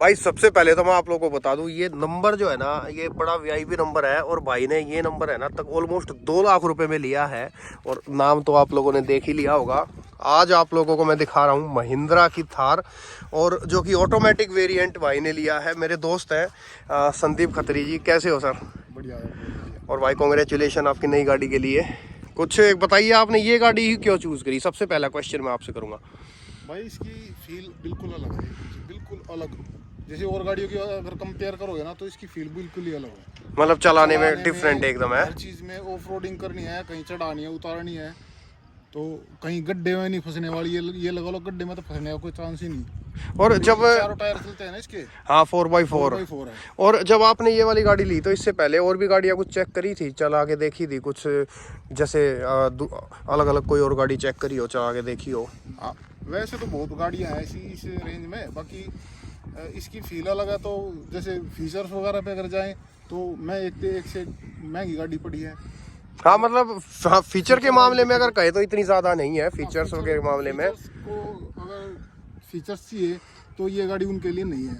भाई सबसे पहले तो मैं आप लोगों को बता दूं, ये नंबर जो है ना, ये बड़ा वीआईपी नंबर है और भाई ने ये नंबर है ना तक ऑलमोस्ट 2 लाख रुपए में लिया है। और नाम तो आप लोगों ने देख ही लिया होगा। आज आप लोगों को मैं दिखा रहा हूँ महिंद्रा की थार, और जो कि ऑटोमेटिक वेरिएंट भाई ने लिया है। मेरे दोस्त हैं संदीप खत्री जी, कैसे हो सर? बढ़िया है, बहुत बढ़िया। और भाई कांग्रेचुलेशन आपकी नई गाड़ी के लिए। कुछ बताइए, आपने ये गाड़ी ही क्यों चूज़ करी? सबसे पहला क्वेश्चन मैं आपसे करूँगा। भाई इसकी फील बिल्कुल अलग है, बिल्कुल अलग। जैसे और गाड़ियों की अगर कंपेयर करोगे ना तो इसकी फील बिल्कुल ही अलग है। मतलब चलाने में डिफरेंट एकदम है। हर चीज़ में ऑफ रोडिंग करनी है, कहीं चढ़ानी है, उतारनी है, तो कहीं गड्ढे में नहीं फंसने वाली। ये लगा लो, गड्ढे में तो फंसने का कोई चांस ही नहीं। और जब चारों टायर चलते हैं ना इसके। हाँ 4x4 है। और जब आपने ये वाली गाड़ी ली तो इससे पहले और भी गाड़ियाँ कुछ चेक करी थी, चला के देखी थी कुछ? जैसे अलग अलग कोई और गाड़ी चेक करी हो, चला के देखी हो? वैसे तो बहुत गाड़ियाँ हैं ऐसी इस रेंज में, बाकी इसकी फील अलग है। तो जैसे फीचर्स वगैरह पे अगर जाएं तो मैं एक से महंगी गाड़ी पड़ी है। हाँ मतलब हाँ, फीचर के मामले में अगर कहे तो इतनी ज़्यादा नहीं है फीचर्स के मामले में। को अगर फीचर्स चाहिए तो ये गाड़ी उनके लिए नहीं है।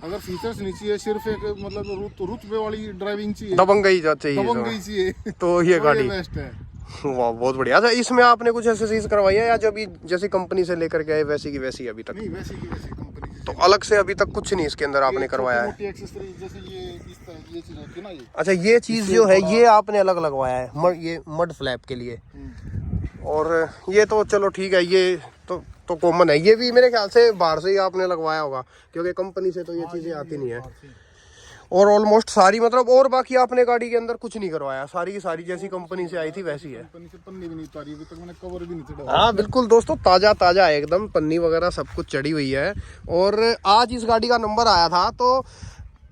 अगर फीचर्स नहीं चाहिए, सिर्फ एक मतलब रुतबे वाली ड्राइविंग चाहिए, दबंगई चाहिए तो ये गाड़ी बेस्ट है। वाह बहुत बढ़िया। अच्छा, इसमें आपने कुछ एक्सेसरीज करवाई है या जब जैसी कंपनी से लेकर के आए वैसी की वैसी अभी तक? नहीं, वैसी की वैसी कंपनी तो अलग से अभी तक कुछ नहीं इसके अंदर आपने करवाया है? एक्सेसरीज जैसे ये इस तरह की ये चीज होती है ना, ये। अच्छा, ये चीज़ जो है ये आपने अलग लगवाया है, ये मड फ्लैप के लिए। और ये तो चलो ठीक है, ये तो कॉमन है। ये भी मेरे ख्याल से बाहर से ही आपने लगवाया होगा, क्योंकि कंपनी से तो ये चीज़ें आती नहीं है। और ऑलमोस्ट सारी मतलब, और बाकी आपने गाड़ी के अंदर कुछ नहीं करवाया, सारी की सारी जैसी कंपनी से आई थी वैसी है। कंपनी से पन्नी भी नहीं उतारी अभी तक, मैंने कवर भी नहीं चढ़ाया। हाँ बिल्कुल दोस्तों, ताज़ा ताज़ा है एकदम, पन्नी वगैरह सब कुछ चढ़ी हुई है। और आज इस गाड़ी का नंबर आया था, तो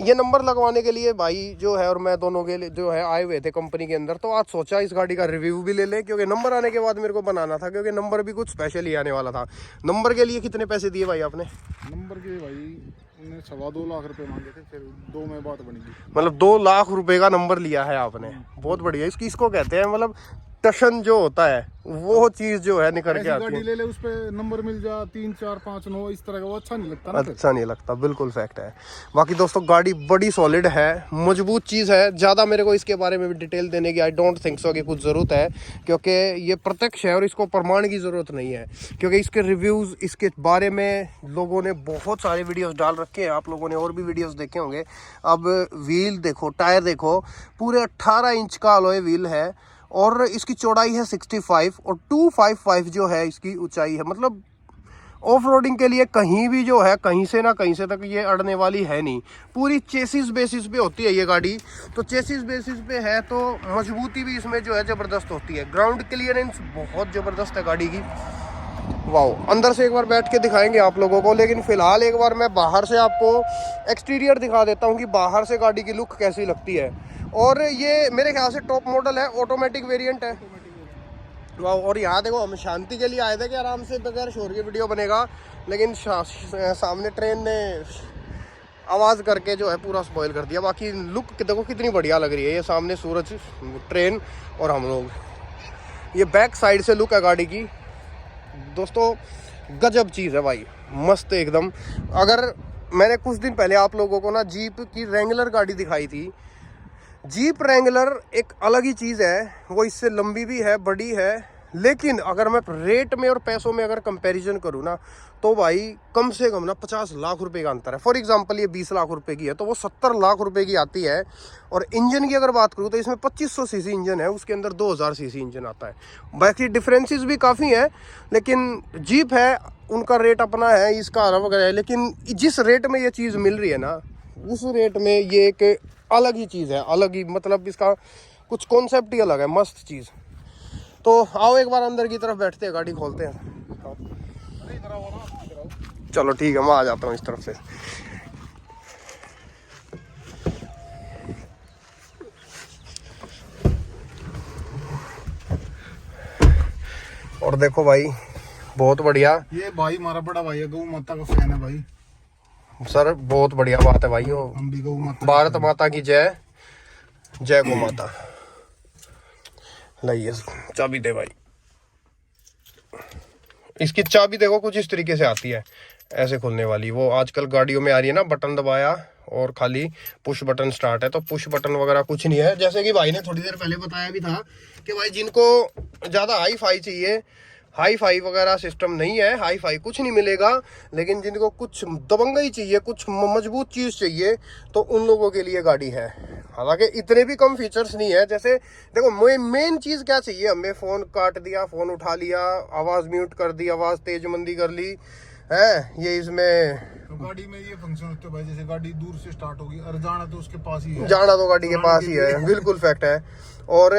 ये नंबर लगवाने के लिए भाई जो है और मैं दोनों के लिए जो है आए हुए थे कंपनी के अंदर। तो आज सोचा इस गाड़ी का रिव्यू भी ले लें, क्योंकि नंबर आने के बाद मेरे को बनाना था, क्योंकि नंबर भी कुछ स्पेशल ही आने वाला था। नंबर के लिए कितने पैसे दिए भाई आपने? नंबर के भाई उन्हें 2.25 लाख रुपए मांगे थे, फिर 2 में बात बनी। मतलब 2 लाख रुपए का नंबर लिया है आपने, बहुत बढ़िया। इसको कहते हैं मतलब टशन जो होता है वो चीज जो है निकल के आती गाड़ी है। ले ले, उस पे नंबर मिल जा 3 4 5 9 इस तरह का, वो अच्छा नहीं लगता ना। अच्छा नहीं लगता, बिल्कुल फैक्ट है। बाकी दोस्तों गाड़ी बड़ी सॉलिड है, मजबूत चीज़ है। ज़्यादा मेरे को इसके बारे में भी डिटेल देने की आई डोंट थिंक सो कि कुछ ज़रूरत है, क्योंकि ये प्रत्यक्ष है और इसको प्रमाण की ज़रूरत नहीं है। क्योंकि इसके रिव्यूज़, इसके बारे में लोगों ने बहुत सारे वीडियोज़ डाल रखे हैं, आप लोगों ने और भी वीडियोज़ देखे होंगे। अब व्हील देखो, टायर देखो, पूरे 18 इंच का अलॉय व्हील है और इसकी चौड़ाई है 65 और 255 जो है इसकी ऊंचाई है। मतलब ऑफ रोडिंग के लिए कहीं भी जो है, कहीं से ना कहीं से तक ये अड़ने वाली है नहीं। पूरी चेसिस बेसिस पे होती है ये गाड़ी, तो चेसिस बेसिस पे है तो मजबूती भी इसमें जो है ज़बरदस्त होती है। ग्राउंड क्लियरेंस बहुत ज़बरदस्त है गाड़ी की। वाह, अंदर से एक बार बैठ के दिखाएंगे आप लोगों को, लेकिन फ़िलहाल एक बार मैं बाहर से आपको एक्सटीरियर दिखा देता हूँ कि बाहर से गाड़ी की लुक कैसी लगती है। और ये मेरे ख्याल से टॉप मॉडल है, ऑटोमेटिक वेरिएंट है। वाह, और यहाँ देखो, हम शांति के लिए आए थे कि आराम से बगैर शोर की वीडियो बनेगा, लेकिन सामने ट्रेन ने आवाज़ करके जो है पूरा स्पॉइल कर दिया। बाकी लुक देखो कितनी बढ़िया लग रही है, ये सामने सूरज, ट्रेन और हम लोग। ये बैक साइड से लुक है गाड़ी की दोस्तों, गजब चीज़ है भाई, मस्त एकदम। अगर मैंने कुछ दिन पहले आप लोगों को ना जीप की रेंगुलर गाड़ी दिखाई थी, जीप रेंगुलर एक अलग ही चीज़ है, वो इससे लंबी भी है, बड़ी है। लेकिन अगर मैं रेट में और पैसों में अगर कंपैरिजन करूँ ना, तो भाई कम से कम ना 50 लाख रुपए का अंतर है। फॉर एग्जांपल ये 20 लाख रुपए की है तो वो 70 लाख रुपए की आती है। और इंजन की अगर बात करूँ तो इसमें 2500 सीसी इंजन है, उसके अंदर 2000 सीसी इंजन आता है। बाकी डिफरेंसेस भी काफ़ी हैं, लेकिन जीप है, उनका रेट अपना है, इसका अलग है। लेकिन जिस रेट में ये चीज़ मिल रही है ना, उस रेट में ये एक अलग ही चीज़ है, अलग ही मतलब इसका कुछ कॉन्सेप्ट ही अलग है, मस्त चीज़। तो आओ एक बार अंदर की तरफ बैठते हैं, गाड़ी खोलते हैं। चलो ठीक है, मैं आ जाता हूँ इस तरफ से। और देखो भाई, बहुत बढ़िया। ये भाई हमारा बड़ा भाई है, गौ माता का फैन है भाई। सर बहुत बढ़िया बात है भाई, हो हम भी गौ माता, भारत माता की जय, जय गौ माता। लाइए चाबी दे भाई। इसकी चाबी देखो कुछ इस तरीके से आती है, ऐसे खुलने वाली, वो आजकल गाड़ियों में आ रही है ना, बटन दबाया और खाली पुश बटन स्टार्ट है। तो पुश बटन वगैरह कुछ नहीं है, जैसे कि भाई ने थोड़ी देर पहले बताया भी था कि भाई जिनको ज़्यादा हाई फाई चाहिए, हाई फाई वगैरह सिस्टम नहीं है, हाई फाई कुछ नहीं मिलेगा, लेकिन जिनको कुछ दबंगई चाहिए, कुछ मजबूत चीज़ चाहिए, तो उन लोगों के लिए गाड़ी है। हालांकि इतने भी कम फीचर्स नहीं है। जैसे देखो मेन चीज़ क्या चाहिए हमें, फ़ोन काट दिया, फ़ोन उठा लिया, आवाज़ म्यूट कर दी, आवाज़ तेज मंदी कर ली है, ये इसमें तो गाड़ी में ये फंक्शन होते हैं भाई, जैसे गाड़ी दूर से स्टार्ट होगी और जाना तो उसके पास ही है, जाना तो गाड़ी के पास ही है, बिल्कुल फैक्ट है। और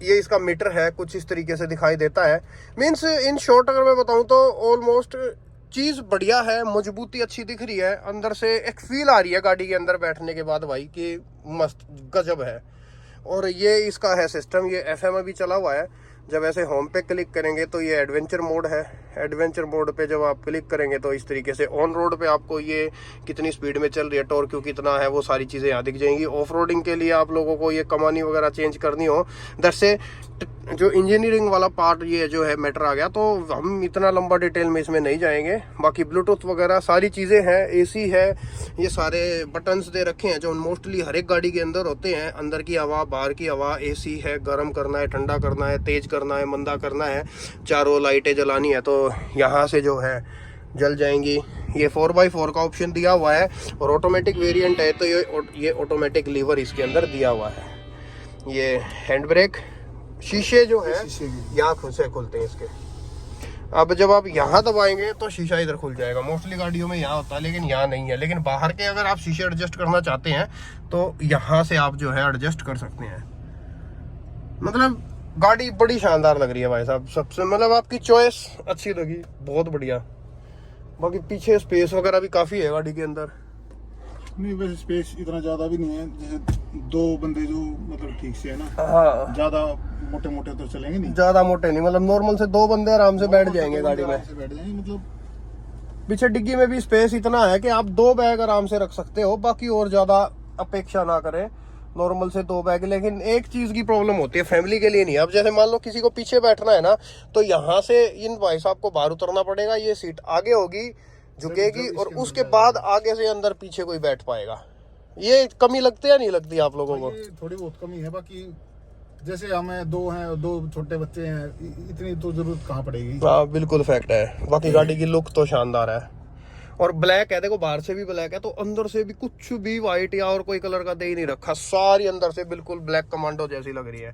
ये इसका मीटर है, कुछ इस तरीके से दिखाई देता है। मीन्स इन शॉर्ट अगर मैं बताऊं तो ऑलमोस्ट चीज़ बढ़िया है, मजबूती अच्छी दिख रही है, अंदर से एक फील आ रही है गाड़ी के अंदर बैठने के बाद भाई कि मस्त गजब है। और ये इसका है सिस्टम, ये FM अभी चला हुआ है। जब ऐसे होम पे क्लिक करेंगे तो ये एडवेंचर मोड है। एडवेंचर मोड पे जब आप क्लिक करेंगे तो इस तरीके से ऑन रोड पे आपको ये कितनी स्पीड में चल रही है, टॉर्क क्यों कितना है, वो सारी चीज़ें यहाँ दिख जाएंगी। ऑफ रोडिंग के लिए आप लोगों को ये कमानी वगैरह चेंज करनी हो, दरसे जो इंजीनियरिंग वाला पार्ट ये जो है मैटर आ गया, तो हम इतना लंबा डिटेल में इसमें नहीं जाएंगे। बाकी ब्लूटूथ वगैरह सारी चीज़ें हैं, AC है, ये सारे बटन्स दे रखे हैं जो मोस्टली हर एक गाड़ी के अंदर होते हैं। अंदर की हवा, बाहर की हवा, AC है, गर्म करना है, ठंडा करना है, तेज करना है, मंदा करना है, चारों लाइटें जलानी है तो यहाँ से जो है जल जाएंगी। ये 4x4 का ऑप्शन दिया हुआ है और ऑटोमेटिक वेरिएंट है, तो ये ऑटोमेटिक लीवर इसके अंदर दिया हुआ है। ये हैंड ब्रेक, शीशे जो है यहाँ खुद से खुलते हैं इसके। अब जब आप यहाँ दबाएंगे तो शीशा इधर खुल जाएगा। मोस्टली गाड़ियों में यहाँ होता है लेकिन यहाँ नहीं है। लेकिन बाहर के अगर आप शीशे एडजस्ट करना चाहते हैं तो यहाँ से आप जो है एडजस्ट कर सकते हैं। मतलब गाड़ी बड़ी शानदार लग रही है भाई साहब, सबसे मतलब आपकी चॉइस अच्छी लगी, बहुत बढ़िया। बाकी पीछे स्पेस वगैरह भी काफ़ी है गाड़ी के अंदर। नहीं वैसे स्पेस इतना ज्यादा भी नहीं है, जैसे दो बंदे जो मतलब ठीक से है ना, हाँ ज्यादा मोटे मोटे तो चलेंगे नहीं, ज्यादा मोटे नहीं, मतलब नॉर्मल से दो बंदे आराम से बैठ जाएंगे गाड़ी में। बैठ जाएंगे मतलब। पीछे डिग्गी में भी स्पेस इतना है कि आप 2 बैग आराम से रख सकते हो, बाकी और ज्यादा अपेक्षा ना करें, नॉर्मल से 2 बैग। लेकिन एक चीज की प्रॉब्लम होती है फैमिली के लिए नहीं। अब जैसे मान लो किसी को पीछे बैठना है ना, तो यहाँ से इन भाई साहब को बाहर उतरना पड़ेगा, ये सीट आगे होगी, झुकेगी, और उसके बाद आगे से अंदर पीछे कोई बैठ पाएगा। ये कमी लगती है नहीं लगती आप लोगों को? थोड़ी बहुत कमी है, बाकी जैसे हमें 2 हैं, 2 छोटे बच्चे हैं, इतनी तो जरूरत कहाँ पड़ेगी। हाँ बिल्कुल फैक्ट है। बाकी गाड़ी की लुक तो शानदार है और ब्लैक है, देखो बाहर से भी ब्लैक है तो अंदर से भी कुछ भी वाइट या और कोई कलर का दे ही नहीं रखा, सारी अंदर से बिल्कुल ब्लैक कमांडो जैसी लग रही है।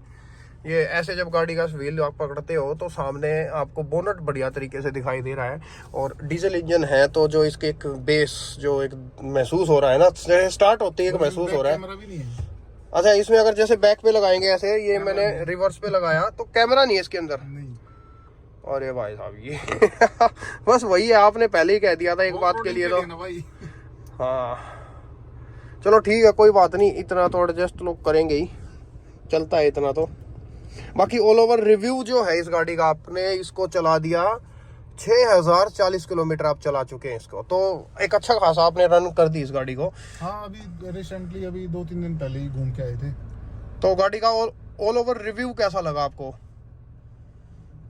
ये ऐसे जब गाड़ी का व्हील आप पकड़ते हो तो सामने आपको बोनट बढ़िया तरीके से दिखाई दे रहा है। और डीजल इंजन है तो जो इसके एक बेस जो एक महसूस हो रहा है ना, स्टार्ट होते ही एक महसूस हो रहा है। अच्छा इसमें अगर जैसे बैक पे लगाएंगे ऐसे, ये मैंने रिवर्स पे लगाया तो कैमरा नहीं है इसके अंदर। नहीं। अरे भाई साहब ये बस वही है, आपने पहले ही कह दिया था एक बात के लिए तो। हाँ चलो ठीक है, कोई बात नहीं, इतना तो एडजस्ट लोग करेंगे ही, चलता है इतना तो। बाकी ऑल ओवर रिव्यू जो है इस गाड़ी का, आपने इसको चला दिया 6040 किलोमीटर आप चला चुके हैं इसको, तो एक अच्छा खासा आपने रन कर दी इस गाड़ी को। हाँ अभी रिसेंटली अभी 2-3 दिन पहले ही घूम के आए थे। तो गाड़ी का ऑल ओवर रिव्यू कैसा लगा आपको?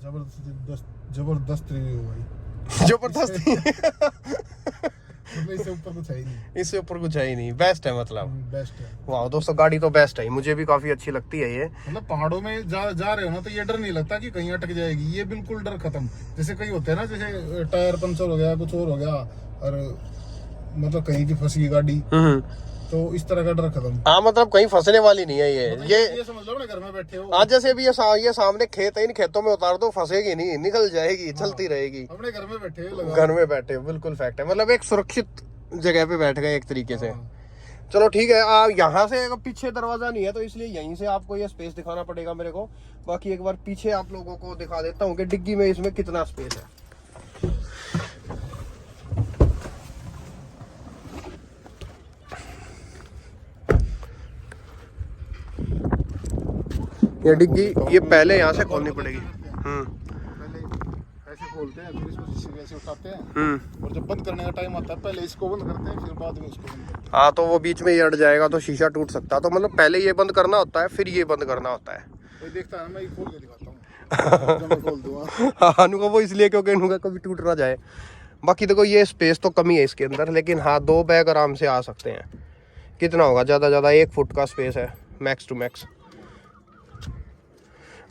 जबरदस्त रिव्यू भाई, जबरदस्त इससे ऊपर कुछ है ही नहीं, इससे ऊपर कुछ है ही नहीं, बेस्ट है मतलब। बेस्ट है। वाह दोस्तों गाड़ी तो बेस्ट है, मुझे भी काफी अच्छी लगती है ये। मतलब पहाड़ों में जा रहे हो ना तो ये डर नहीं लगता कि कहीं अटक जाएगी, ये बिल्कुल डर खत्म। जैसे कई होते हैं ना, जैसे टायर पंचर हो गया, कुछ और हो गया, और मतलब कहीं की फंसी गाड़ी, तो इस तरह का डर खत्म। हाँ मतलब कहीं फंसने वाली नहीं है ये। मतलब ये समझ लो ना, घर में बैठे हो आज जैसे अभी ये सामने खेत है, इन खेतों में उतार दो, फंसेगी नहीं, निकल जाएगी, चलती रहेगी। अपने घर में बैठे हो, घर में बैठे हो, बिल्कुल फैक्ट है। मतलब एक सुरक्षित जगह पे बैठ गए एक तरीके से। चलो ठीक है, यहाँ से अगर पीछे दरवाजा नहीं है तो इसलिए यहीं से आपको ये स्पेस दिखाना पड़ेगा मेरे को। बाकी एक बार पीछे आप लोगों को दिखा देता हूँ कि डिग्गी में इसमें कितना स्पेस है। ये डिग्गी ये पहले यहाँ से खोलनी पड़ेगी। पहले ऐसे खोलते हैं, फिर इसको शीशे ऐसे उठाते हैं, और जब बंद करने का टाइम आता है पहले इसको बंद करते हैं, फिर बाद में इसको बंद करते हैं। हाँ तो वो बीच में ये अट जाएगा तो शीशा टूट सकता है, तो मतलब पहले ये बंद करना होता है फिर ये बंद करना होता है। कोई देखता है मैं ये खोल के दिखाता हूँ, जब मैं खोल दूंगा। हाँ अनु का वो इसलिए क्योंकि इनका कभी टूट ना जाए। बाकी देखो ये स्पेस तो कमी है इसके अंदर, लेकिन हाँ 2 बैग आराम से आ सकते हैं। कितना होगा, ज़्यादा 1 फुट का स्पेस है मैक्स टू मैक्स।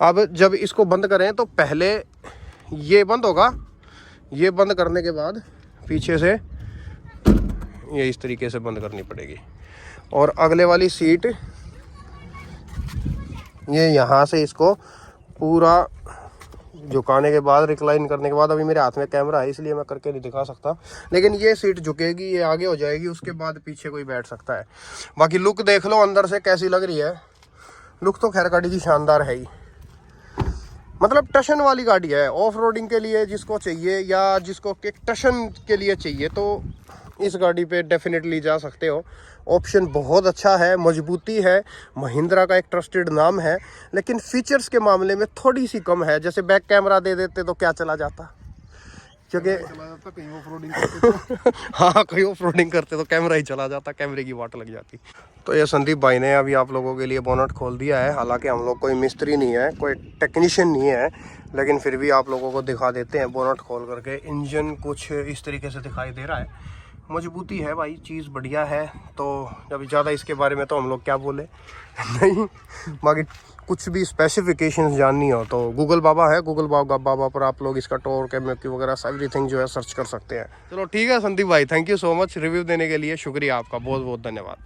अब जब इसको बंद करें तो पहले ये बंद होगा, ये बंद करने के बाद पीछे से ये इस तरीके से बंद करनी पड़ेगी। और अगले वाली सीट ये यहाँ से इसको पूरा झुकाने के बाद, रिक्लाइन करने के बाद, अभी मेरे हाथ में कैमरा है इसलिए मैं करके नहीं दिखा सकता, लेकिन ये सीट झुकेगी, ये आगे हो जाएगी, उसके बाद पीछे कोई बैठ सकता है। बाकी लुक देख लो अंदर से कैसी लग रही है। लुक तो खैर गाड़ी की शानदार है ही, मतलब टशन वाली गाड़ी है। ऑफ रोडिंग के लिए जिसको चाहिए या जिसको एक टशन के लिए चाहिए तो इस गाड़ी पे डेफिनेटली जा सकते हो। ऑप्शन बहुत अच्छा है, मजबूती है, महिंद्रा का एक ट्रस्टेड नाम है, लेकिन फीचर्स के मामले में थोड़ी सी कम है। जैसे बैक कैमरा दे देते तो क्या चला जाता, क्योंकि कहीं ऑफ रोडिंग करते तो हाँ कहीं ऑफ रोडिंग करते तो कैमरा ही चला जाता, कैमरे की वाट लग जाती। तो ये संदीप भाई ने अभी आप लोगों के लिए बोनट खोल दिया है। हालांकि हम लोग कोई मिस्त्री नहीं है, कोई टेक्नीशियन नहीं है, लेकिन फिर भी आप लोगों को दिखा देते हैं बोनट खोल करके। इंजन कुछ इस तरीके से दिखाई दे रहा है, मजबूती है भाई, चीज़ बढ़िया है। तो अभी ज़्यादा इसके बारे में तो हम लोग क्या बोले नहीं। बाकी कुछ भी स्पेसिफिकेशंस जाननी हो तो गूगल बाबा है, गूगल बाबा पर आप लोग इसका टोर कैमरा वगैरह एवरीथिंग जो है सर्च कर सकते हैं। चलो ठीक है संदीप भाई, thank you so much review देने के लिए, शुक्रिया आपका, बहुत बहुत धन्यवाद।